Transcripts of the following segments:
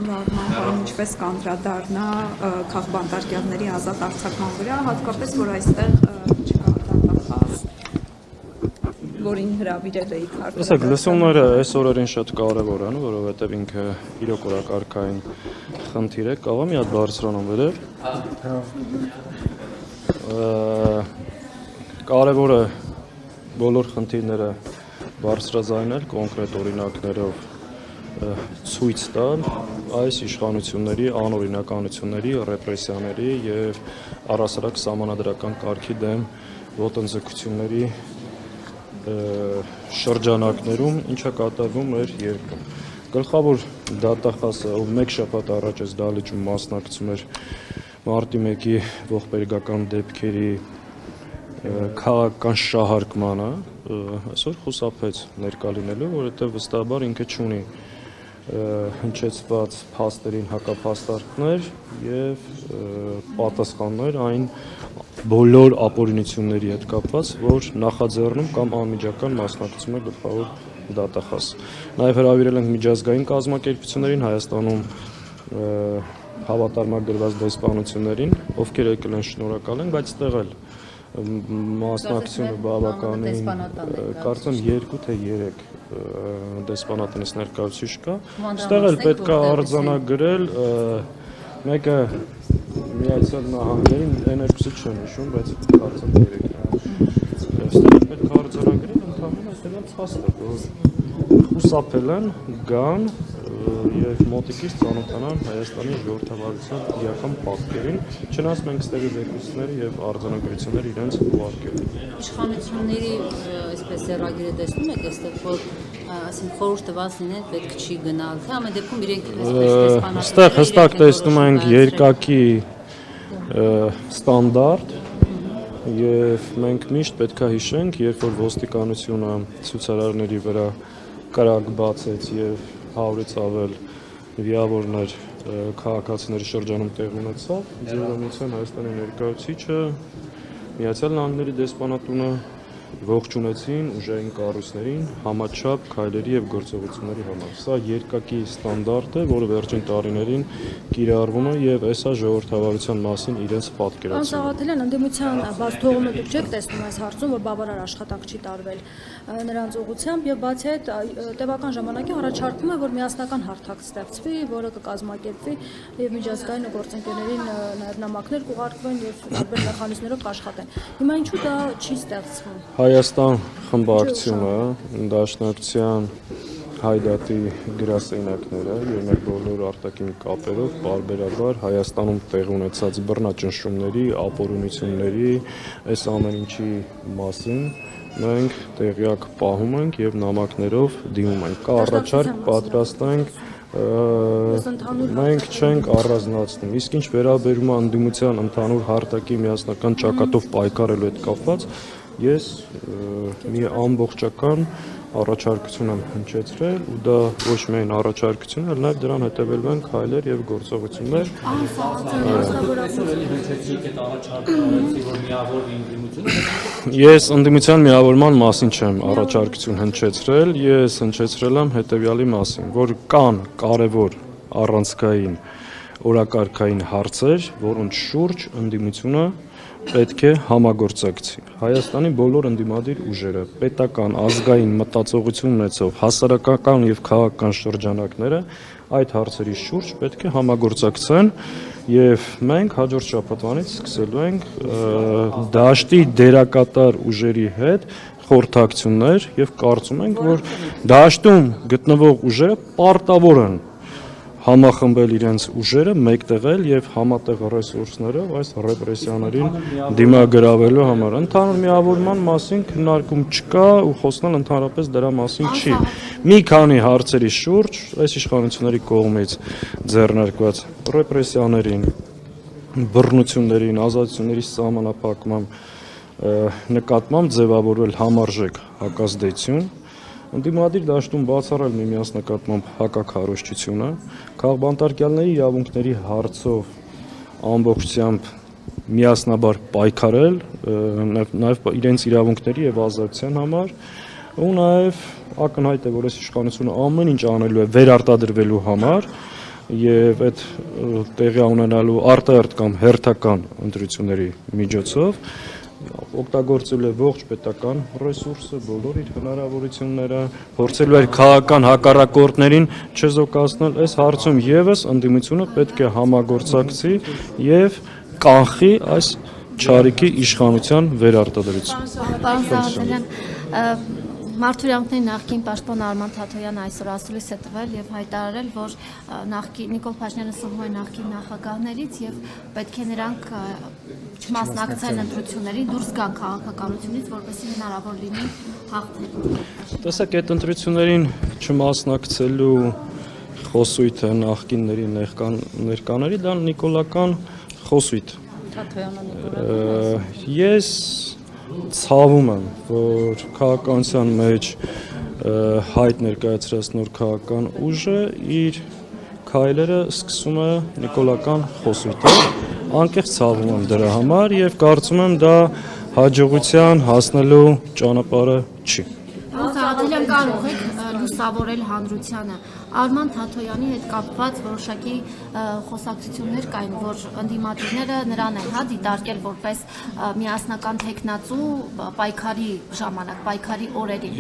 ընդհանուր առմամբ ինչպես կանդրադառնա քաղբանտարկյալների ազատ արձակման վրա, հատկապես որ այստեղ չկա դատախազ, որին հրավիրել էի քարտը։ Տեսեք, լսումները այս օրերին շատ կարևոր են, որովհետև ինքը իրոք օրակարգային խնդիր է, կարող է մի հատ բարձրանամ վերև։ Կարևոր է բոլոր խնդիրները բարձրաձայնել կոնկրետ օրինակներով ցույց տալ այս իշխանությունների անօրինականությունների, ռեպրեսիաների եւ առասարակ սահմանադրական կարգի դեմ ոտնձգությունների շրջանակներում, ինչա կատարվում էր երկրում։ Գլխավոր դատախազը, ով մեկ շաբաթ առաջ այս դահլիճում մասնակցում էր մարտի 1-ի ողբերգական դեպքերի քաղաքական շահարկմանը, այսօր խուսափեց ներկա լինելու, որովհետև վստահաբար ինքը չունի հնչեցված փաստերին հակափաստարկներ եւ պատասխաններ այն բոլոր ապօրինությունների հետ կապված, որ նախաձեռնում կամ անմիջական մասնակցում է գլխավոր դատախազ։ Նաեւ հրավիրել ենք միջազգային կազմակերպություններին Հայաստանում հավատարմագրված դեսպանություններին, ովքեր եկել են շնորհակալ են, բայց ստեղ էլ մասնակցությունը բավականին կարծեմ 2 թե 3 դեսպանատենից ներկայացուցիչ կա։ Ստեղ էլ պետք է արձանագրել մեկը Միացյալ Նահանգներին N2-ը չեմ հիշում, բայց կարծեմ 3-ն։ Ստեղ պետք է արձանագրել ընդհանրապես այդպես փաստը, որ խուսափել են գան եւ մոտիկից ծանոթանան Հայաստանի ժողովրդավարության իրական պատկերին, չնայած մենք ստեղի դեպքերը եւ արձանագրությունները իրենց ուղարկել են։ Իշխանությունների այսպես ձեռագիրը տեսնում եք, այստեղ որ ասենք խորհուրդ տված լինեն, պետք չի գնալ, թե ամեն դեպքում իրենք այսպես դեսպանատներ։ Այստեղ հստակ տեսնում ենք երկակի ստանդարտ եւ մենք միշտ պետք է հիշենք, երբ որ ոստիկանությունը ցուցարարների վրա կրակ բացեց եւ 100-ից ավել վիավորներ քաղաքացիների շրջանում տեղ ունեցավ, Ձեռամիության Հայաստանի ներկայացուցիչը Միացյալ Նահանգների դեսպանատունը ողջունեցին ուժային կառույցներին համաչափ քայլերի եւ գործողությունների համար։ Սա երկակի ստանդարտ է, որը վերջին տարիներին կիրառվում է եւ այսա ժողովրդավարության մասին իրենց պատկերացնում։ Պարոն Սաղաթելյան, ընդդիմության բաց թողումը դուք չեք տեսնում այս հարցում, որ բավարար աշխատանք չի տարվել նրանց ուղղությամբ եւ բացի այդ տևական ժամանակի առաջարկվում է, որ միասնական հարթակ ստեղծվի, որը կկազմակերպվի եւ միջազգային գործընկերներին նաեւ նամակներ կուղարկվեն եւ տարբեր մեխանիզմներով կաշխատեն։ Հիմա ինչու դա չի ստեղծվում։ Հայաստան խմբակցությունը դաշնակցության հայդատի գրասենյակները եւ մեր բոլոր արտաքին կապերով բարբերաբար Հայաստանում տեղ ունեցած բռնաճնշումների, ապօրինությունների, այս ամեն ինչի մասին մենք տեղյակ պահում ենք եւ նամակներով դիմում ենք։ Կա առաջարկ պատրաստ ենք մենք չենք առանձնացնում։ Իսկ ինչ վերաբերում է ընդդիմության ընդհանուր հարթակի միասնական ճակատով պայքարելու հետ կապված, ես մի ամբողջական առաջարկություն եմ հնչեցրել ու դա ոչ միայն առաջարկություն, այլ նաև դրան հետևելու են քայլեր եւ գործողություններ։ Ես ընդդիմության միավորման մասին չեմ առաջարկություն հնչեցրել, ես հնչեցրել եմ հետեւյալի մասին, որ կան կարևոր առանցքային օրակարգային հարցեր, որոնց շուրջ ընդդիմությունը պետք է համագործակցի։ Հայաստանի բոլոր ընդդիմադիր ուժերը, պետական, ազգային մտածողություն ունեցող հասարակական եւ քաղաքական շրջանակները այդ հարցերի շուրջ պետք է համագործակցեն եւ մենք հաջորդ շաբաթվանից սկսելու ենք դաշտի դերակատար ուժերի հետ խորհրդակցություններ եւ կարծում ենք, որ դաշտում գտնվող ուժերը պարտավոր են համախմբել իրենց ուժերը, մեկտեղել եւ համատեղ ռեսուրսներով այս ռեպրեսիաներին դիմագրավելու համար։ Ընդհանուր միավորման մասին քննարկում չկա ու խոսնել ընդհանրապես դրա մասին չի։ Մի քանի հարցերի շուրջ այս իշխանությունների կողմից ձեռնարկված ռեպրեսիաներին, բռնություններին, ազատությունների սահմանափակման նկատմամբ ձևավորվել համարժեք հակազդեցություն, ընդդիմադիր դաշտում բացառել միմյանց նկատմամբ հակաքարոզչությունը, քաղբանտարկյալների իրավունքների հարցով ամբողջությամբ միասնաբար պայքարել, նաև իրենց իրավունքների եւ ազատության համար, ու նաև ակնհայտ է, որ այս իշխանությունը ամեն ինչ անելու է վերարտադրվելու համար, եւ այդ տեղի ունենալու արտահերթ կամ հերթական ընտրությունների միջոցով օգտագործել է ողջ պետական ռեսուրսը, բոլոր իր հնարավորությունները, փորձելու էր քաղաքական հակառակորդներին չզոկացնել։ Այս հարցում եւս ընդդիմությունը պետք է համագործակցի եւ կանխի այս չարիքի իշխանության վերարտադրություն։ Պարոն Սաղաթելյան, Մարդուրյանքների նախկին պաշտպան Արման Թաթոյանը այսօր ասուլիս է տվել եւ հայտարարել, որ Նիկոլ Փաշինյանը սնվում է նախկին նախագահներից եւ պետք է նրանք չմասնակցեն ընտրություններին, դուրս գան քաղաքականությունից, որպեսզի հնարավոր լինի հաղթել։ Տեսեք, այդ ընտրություններին չմասնակցելու խոսույթը նախկինների ներկաների դա նիկոլական խոսույթ։ Ես ցավում եմ, որ քաղաքականության մեջ հայտ ներկայացրած նոր քաղաքական ուժը իր քայլերը սկսում է նիկոլական խոսույթով, անկեղծ ցավում եմ դրա համար եւ կարծում եմ դա հաջողության հասնելու ճանապարհը չի։ Սաղաթելյան, կարող եք լուսավորել հանրությանը Արման Թաթոյանի հետ կապված որոշակի խոսակցություններ կային, որ ընդդիմադիրները նրան են դիտարկել որպես միասնական տեխնացու պայքարի ժամանակ, պայքարի օրերին։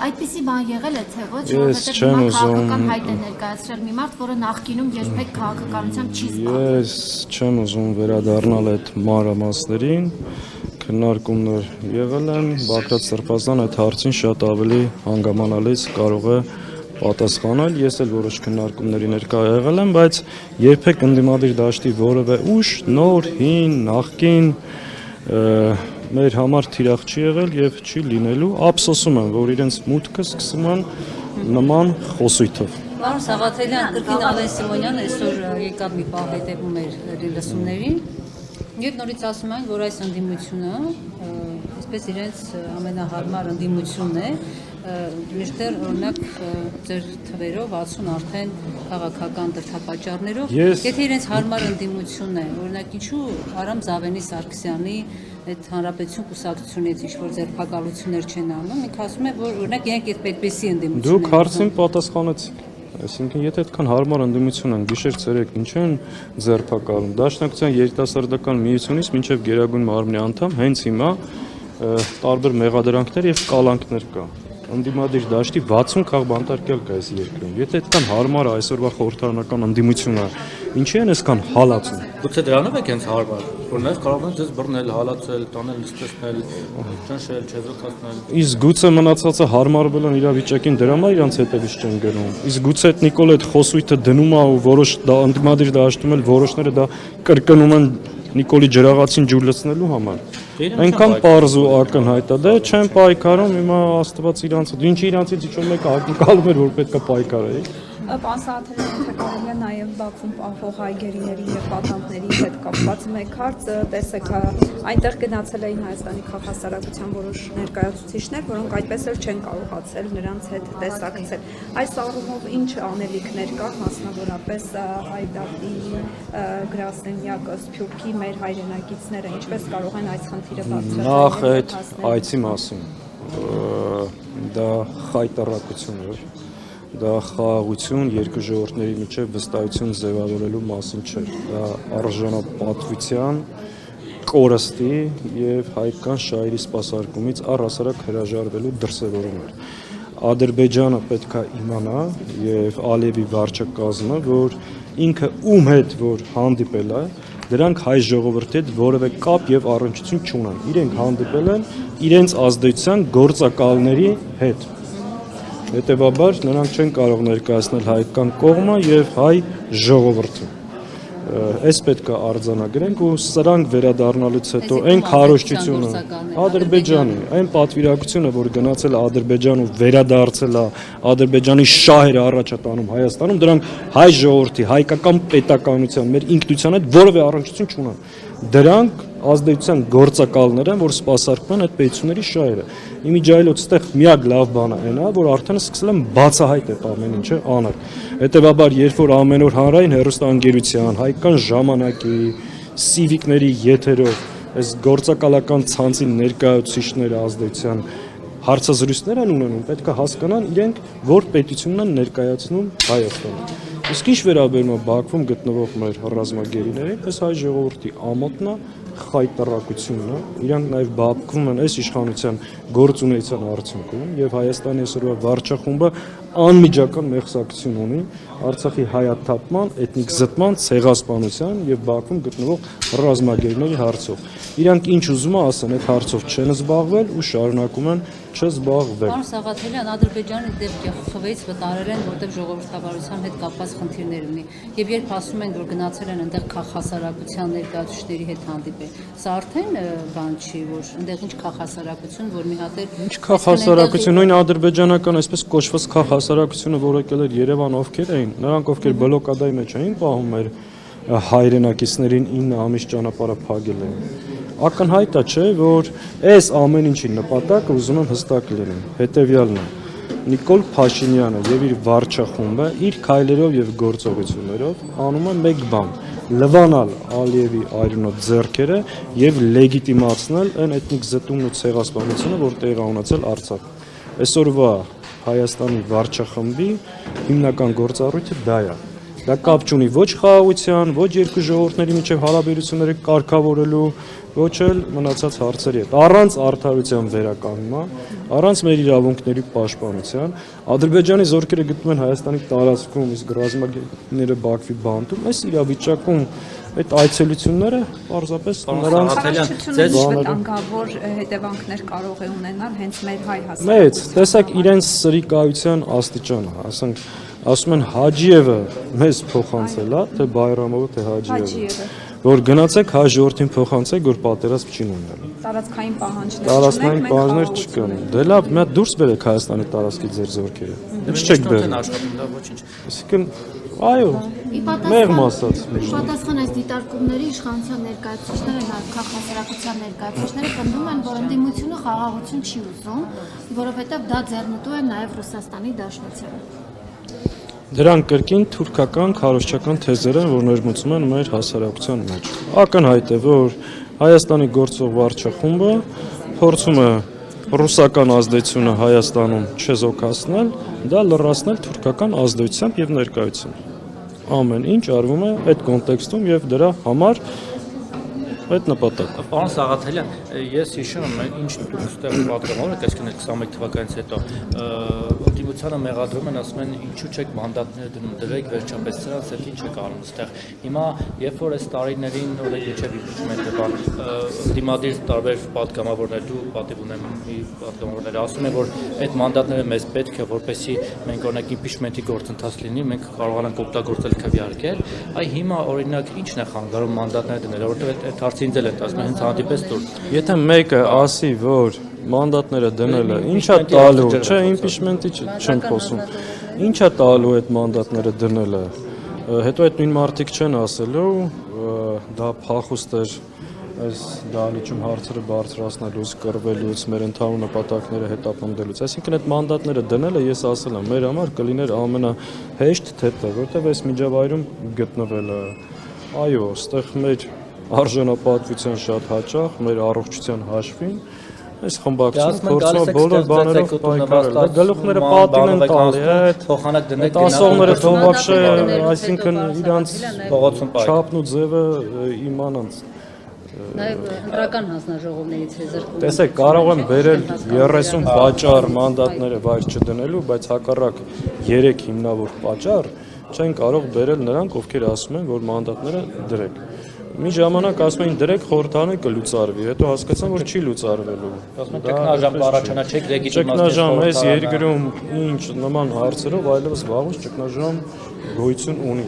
Այդպիսի բան եղել է թե ոչ, որովհետև հիմա քաղաքական հայտ է ներկայացրել մի մարդ, որը նախկինում երբեք քաղաքականությամբ չի զբաղվել։ Ես չեմ ուզում վերադառնալ այդ մանրամասներին, քննարկումներ եղել են, Բագրատ Սրբազան այդ հարցին շատ ավելի հանգամանալից կարող է պատասխանել, ես էլ որոշ քննարկումների ներկա եղել եմ, բայց երբեք ընդդիմադիր դաշտի որևէ ուժ, նոր, հին, նախկին մեր համար թիրախ չի եղել եւ չի լինելու, ափսոսում եմ, որ իրենց մուտքը սկսում են նման խոսույթով։ Պարոն Սաղաթելյան, կրկին Ալեն Սիմոնյանը այսօր եկավ մի պահ հետևում էր լսումներին եւ նորից ասում են, որ այս ընդդիմությունը այսպես իրենց ամենահարմար ընդդիմությունն է, մինչդեռ օրինակ ձեր թվերով 60 արդեն քաղաքական դրդապատճառներով, եթե իրենց հարմար ընդդիմությունն է, օրինակ ինչու Արամ Զավենի Սարգսյանի այդ հանրապետություն կուսակցությունից ինչ-որ ձերբակալություններ չեն անում, ինքը ասում է, որ օրինակ իրենք այդ այդպիսի ընդդիմություն են։ Դուք հարցին պատասխանեցիք։ Այսինքն, եթե այդքան հարմար ընդդիմություն են, գիշեր-ցերեկ ինչ են ձերբակալում, Դաշնակցության երիտասարդական միությունից մինչև Գերագույն մարմնի անդամ հենց հիմա տարբեր մեղադրանքներ եւ կալանքներ կա։ Ընդդիմադիր դաշտի 60 քաղբանտարկյալ կա այս երկրում։ Եթե այդքան հարմար է այսօրվա խորհրդարանական ընդդիմությունը, ինչի են այսքան հալածում։ Գուցե դրանով եք հենց հարմար, որ նաև կարող են ձեզ բռնել, հալածել, տանել, նստեցնել, ճնշել, չեզոքացնել։ Իսկ գուցե մնացածը հարմարվել են իրավիճակին, դրա համար իրանց հետևից չեն գնում։ Իսկ գուցե այդ Նիկոլ այդ խոսույթը դնում է ու որոշ ընդդիմադիր դաշտում էլ որոշները դա կրկնում են Նիկոլի ջրաղացին ջուր լցնելու համար։ Այնքան պարզ ու ակնհայտ է, դե չեն պայքարում, հիմա Աստված իրանց, ինչի իրանցից ինչ-որ մեկը ակնկալում էր, որ պետք է պայքարի։ Պարոն Սաղաթելյան, թե կարելի է նաև Բաքվում պահվող հայգերիների եւ պատանդների հետ կապված մեկ հարց, տեսեք, այնտեղ գնացել էին Հայաստանի քաղաքասարակության որոշ ներկայացուցիչներ, որոնք այդպես էլ չեն կարողացել նրանց հետ տեսակցել։ Այս առումով ինչ անելիքներ կան, մասնավորապես Հայդատի, Գրասենյակը, Սփյուռքի մեր հայրենակիցները ինչպես կարող են այս խնդիրը բարձրացնել։ Նախ այդ այցի մասին դա խայտառակություն էր։ Դա խաղաղություն երկու ժողովուրդների միջև վստահություն ձևավորելու մասին չէ։ Դա արժանապատվության, կորստի եւ հայկական շահերի սպասարկումից առհասարակ հրաժարվելու դրսևորում էր։ Ադրբեջանը պետք է իմանա եւ Ալիևի վարչակազմը, որ ինքը ում հետ որ հանդիպել է, դրանք հայ ժողովրդի հետ որևէ կապ եւ առնչություն չունեն։ Իրենք հանդիպել են իրենց ազդեցության գործակալների հետ։ Հետևաբար նրանք չեն կարող ներկայացնել հայկական կողմը եւ հայ ժողովրդը։ Այս պետք է արձանագրենք ու սրանք վերադառնալուց հետո այն քարոզչությունը Ադրբեջանի, այն պատվիրակությունը, որ գնացել է Ադրբեջան ու վերադարձել է Ադրբեջանի շահերը առաջ տանում Հայաստանում, դրանք հայ ժողովրդի, հայկական պետականության, մեր ինքնության հետ որևէ առնչություն չունեն։ Դրանք ազդեցության գործակալներ են, որ սպասարկում են այդ պետությունների շահերը։ Իմիջայլոց այդտեղ միակ լավ բանը այն է, որ արդեն սկսել են բացահայտ այդ ամեն ինչը անել։ Հետևաբար, երբ որ ամեն օր հանրային հեռուստաընկերության, հայկական ժամանակի, սիվիկների եթերով այս գործակալական ցանցի ներկայացուցիչները ազդեցության հարցազրույցներ են ունենում, պետք է հասկանան իրենք որ պետությունն են ներկայացնում Հայաստանը։ Իսկ ինչ վերաբերում է Բաքվում գտնվող մեր ռազմագերիներին, այս հայ ժողովրդի ամոթն է, խայտարակությունն է, իրանք նաև բապկվում են այս իշխանության գործունեության արդյունքում եւ Հայաստանի այսօրվա վարչախումբը անմիջական մեղսակցություն ունի Արցախի հայաթափման, էթնիկ զտման, ցեղասպանության եւ Բաքվում գտնվող ռազմագերիների հարցով։ Իրանք ինչ ուզում են ասեն, այդ հարցով չեն զբաղվել ու շարունակում են չզբաղվել։ Պարոն Սաղաթելյան, Ադրբեջանը դեպք խվից վտարել են, որտեղ ժողովրդավարության հետ կապված խնդիրներ ունի։ Եվ երբ ասում են, որ գնացել են այնտեղ քաղաքասարակության ներկայացուցիչների հետ հանդիպել, սա արդեն բան չի, որ այնտեղ ինչ քաղաքասարակություն, որ մի հատ էլ Ինչ քաղաքասարակություն, նույն ադրբեջանական այսպես կոչված քաղաքասարակությունը, որ եկել էր Երևան, ովքեր էին, նրանք ովքեր բլոկադայի մեջ էին պահում մեր հայրենակիցներին 9 ամիս ճանապարհը փակել էին։ Ակնհայտ է, չէ, որ այս ամեն ինչի նպատակը ուզում եմ հստակ լինի, հետևյալն է. Նիկոլ Փաշինյանը եւ իր վարչախումբը իր քայլերով եւ գործողություններով անում են մեկ բան՝ լվանալ Ալիևի այրունոտ ձեռքերը եւ լեգիտիմացնել այն էթնիկ զտումն ու ցեղասպանությունը, որ տեղի է ունեցել Արցախում։ Այսօրվա Հայաստանի վարչախմբի հիմնական գործառույթը դա է։ Դա կապ չունի ոչ խաղաղության, ոչ երկու ժողովուրդների միջև հարաբերությունները կարգավորելու, ոչ էլ մնացած հարցերի հետ։ Առանց արդարության վերականգնման, առանց մեր իրավունքների պաշտպանության, Ադրբեջանի զորքերը գտնվում են Հայաստանի տարածքում, իսկ ռազմագերիները Բաքվի բանտում, այս իրավիճակում այդ այցելությունները պարզապես նրանց վտանգավոր հետևանքներ կարող է ունենալ հենց մեր հայ հասարակության։ մեծ, տեսակ իրենց սրիկայության աստիճանը, ասենք ասում են Հաջիևը մեզ փոխանցել է, թե Բայրամովը, թե Հաջիևը, որ գնացեք հայ ժողովրդին փոխանցեք, որ պատերազմ չի ունենալու։ Տարածքային պահանջներ Տարածքային պահանջներ չկան։ Դե լավ, մի հատ դուրս բերեք Հայաստանի տարածքից ձեր զորքերը։ Ինչ չեք բերում։ Այսինքն, այո, մեղմ ասած։ Պատասխան այս դիտարկումների իշխանության ներկայացուցիչները, նաև քաղաքասարակության ներկայացուցիչները պնդում են, որ ընդդիմությունը խաղաղություն չի ուզում, որովհետև դա ձեռնտու է նաև Ռուսաստանի Դաշնությանը։ Դրանք կրկին թուրքական քարոզչական թեզեր են, որ ներմուծում են մեր հասարակության մեջ։ Ակնհայտ է, որ Հայաստանի գործող վարչախումբը փորձում է ռուսական ազդեցությունը Հայաստանում չեզոքացնել, դա լրացնել թուրքական ազդեցությամբ եւ ներկայությամբ։ Ամեն ինչ արվում է այդ կոնտեքստում եւ դրա համար այդ նպատակով։ Պարոն Սաղաթելյան, ես հիշում եմ, ինչ դուք ստեղ պատգամավոր եք, այսինքն 21 թվականից հետո ընդդիմությանը մեղադրում են, ասում են ինչու չեք մանդատները դնում, դրեք վերջապես սրանց հետ ինչ եք անում այստեղ։ Հիմա երբ որ այս տարիներին օրենք միջև իմպիչմենտը բան ընդդիմադիր տարբեր պատգամավորներ, դու պատիվ ունեմ մի պատգամավորներ ասում են, որ այդ մանդատները մեզ պետք է, որպեսզի մենք օրինակ իմպիչմենտի գործընթաց լինի, մենք կարողանանք օգտագործել քվեարկել։ Այ հիմա օրինակ ինչն է խանգարում մանդատները դնել, որովհետև այդ հարցը ինձ էլ է ասում, հենց հանդիպես դուր։ Եթե մեկը ասի, որ մանդատները դնելը ինչա տալու, չէ, իմպիչմենտի չեմ խոսում։ Ինչա տալու այդ մանդատները դնելը։ Հետո այդ նույն մարդիկ չեն ասելու, դա փախուստ էր այս դահլիճում հարցերը բարձրացնելուց, կռվելուց, մեր ընդհանուր նպատակները հետապնդելուց։ Այսինքն այդ մանդատները դնելը ես ասել եմ, մեր համար կլիներ ամենահեշտ թեթը, որտեղ այս միջավայրում գտնվելը։ Այո, այստեղ մեր արժանապատվության շատ հաճախ, մեր առողջության հաշվին այս խմբակցությունը փորձում է բոլոր բաներով պայքարել։ Գլուխները պատին են տալի, փոխանակ դնեք ասողները թող вообще, այսինքն իրանց փողոցում պայք։ չափն ու ձևը իմանանց։ նաև ընտրական հանձնաժողովներից է զրկվում։ Տեսեք, կարող եմ բերել 30 պատճառ մանդատները վայր չդնելու, բայց հակառակ 3 հիմնավոր պատճառ չեն կարող բերել նրանք, ովքեր ասում են, որ մանդատները դրեք։ Մի ժամանակ ասում էին դրեք խորհրդանը կլուծարվի, հետո հասկացան, որ չի լուծարվելու։ Ասում են ճգնաժամ կառաջանա, չեք լեգիտիմացնել։ Ճգնաժամ այս երկրում ինչ նման հարցերով այլևս վաղուց ճգնաժամ գոյություն ունի։